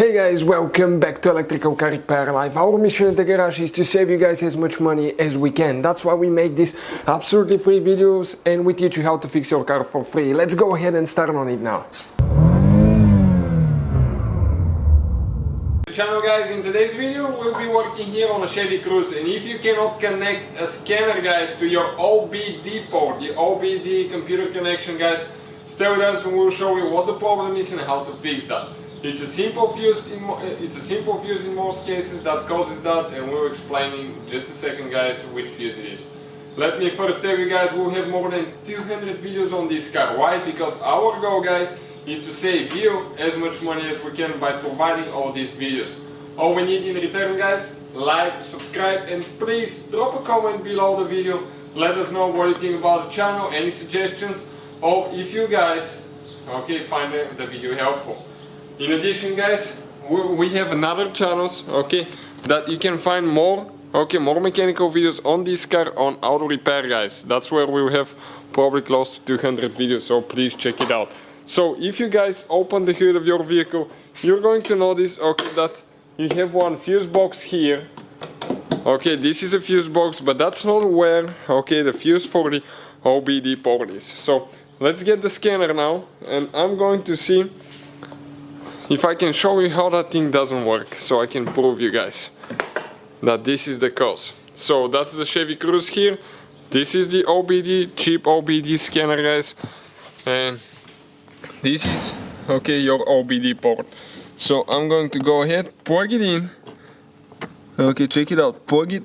Hey guys, welcome back to Electrical Car Repair Live. Our mission at the garage is to save you guys as much money as we can. That's why we make these absolutely free videos and we teach you how to fix your car for free. Let's go ahead and start on it now. Channel guys, in today's video we'll be working here on a Chevy Cruze, and if you cannot connect a scanner guys to your OBD port, the OBD computer connection guys, stay with us and we'll show you what the problem is and how to fix that. It's a simple fuse in most cases that causes that, and we'll explain in just a second guys which fuse it is. Let me first tell you guys, we'll have more than 200 videos on this car. Why? Because our goal guys is to save you as much money as we can by providing all these videos. All we need in return guys, like, subscribe, and please drop a comment below the video. Let us know what you think about the channel, any suggestions, or if you guys find the video helpful. In addition guys, we have another channels that you can find more mechanical videos on this car on auto repair guys. That's where we will have probably close to 200 videos, so please check it out. So if you guys open the hood of your vehicle, you're going to notice that you have one fuse box here. This is a fuse box, but that's not where the fuse for the OBD port is. So let's get the scanner now, and I'm going to see if I can show you how that thing doesn't work, so I can prove you guys that this is the cause. So that's the Chevy Cruze here. This is the OBD, cheap OBD scanner guys, and this is your OBD port. So I'm going to go ahead, plug it in. Check it out, plug it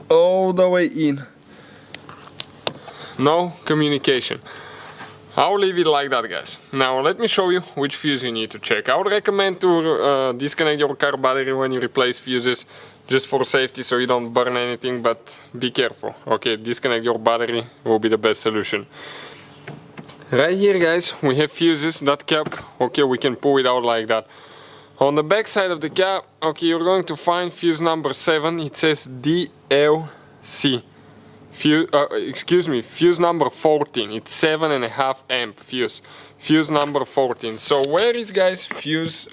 all the way in. No communication. I'll leave it like that guys. Now let me show you which fuse you need to check. I would recommend to disconnect your car battery when you replace fuses, just for safety so you don't burn anything, but be careful. Disconnect your battery will be the best solution. Right here guys, we have fuses. That cap, we can pull it out like that. On the back side of the cap, you're going to find fuse number 7. It says DLC. Fuse number 14. It's 7.5 amp fuse. Fuse number 14. So where is guys fuse?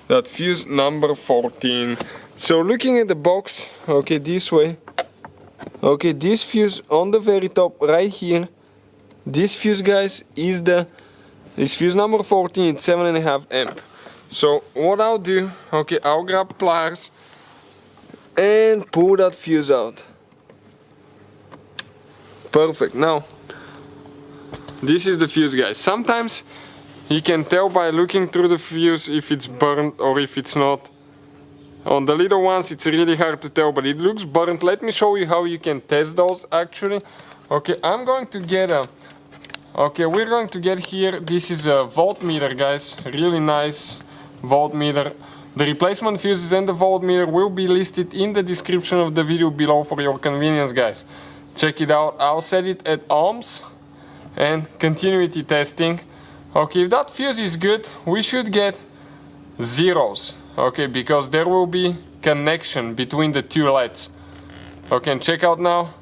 That fuse number 14. So looking at the box, this way. This fuse on the very top right here. This fuse guys is fuse number 14. It's 7.5 amp. So what I'll do, I'll grab pliers and pull that fuse out. Perfect. Now this is the fuse guys. Sometimes you can tell by looking through the fuse if it's burnt or if it's not. On the little ones it's really hard to tell, but it looks burnt. Let me show you how you can test those actually. I'm going to get a we're going to get here, this is a voltmeter guys, really nice voltmeter. The replacement fuses and the voltmeter will be listed in the description of the video below for your convenience guys. Check it out. I'll set it at ohms and continuity testing. If that fuse is good, we should get zeros, because there will be connection between the two LEDs. And check out now.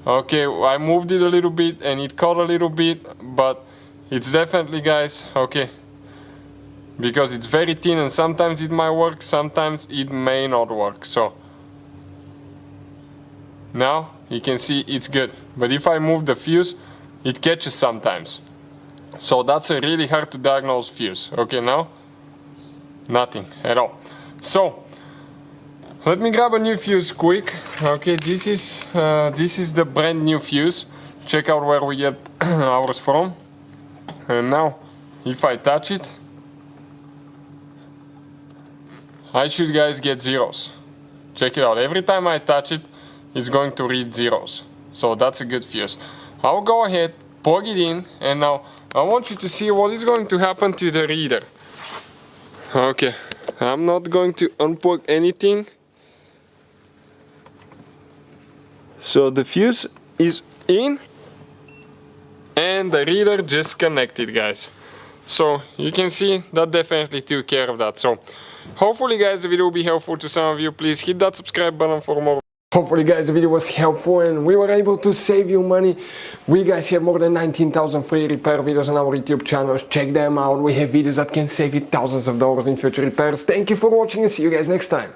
I moved it a little bit and it caught a little bit, but it's definitely guys, because it's very thin and sometimes it might work, sometimes it may not work. So now you can see it's good, but if I move the fuse it catches sometimes, so that's a really hard to diagnose fuse. Now nothing at all. So let me grab a new fuse quick. This is the brand new fuse. Check out where we get ours from. And now if I touch it, I should guys get zeros. Check it out, every time I touch it it's going to read zeros, so that's a good fuse. I'll go ahead, plug it in, and now I want you to see what is going to happen to the reader. I'm not going to unplug anything. So the fuse is in and the reader just connected guys. So you can see that definitely took care of that. So hopefully guys the video will be helpful to some of you. Please hit that subscribe button for more Hopefully guys the video was helpful and we were able to save you money. We guys have more than 19,000 free repair videos on our YouTube channels. Check them out. We have videos that can save you thousands of dollars in future repairs. Thank you for watching and see you guys next time.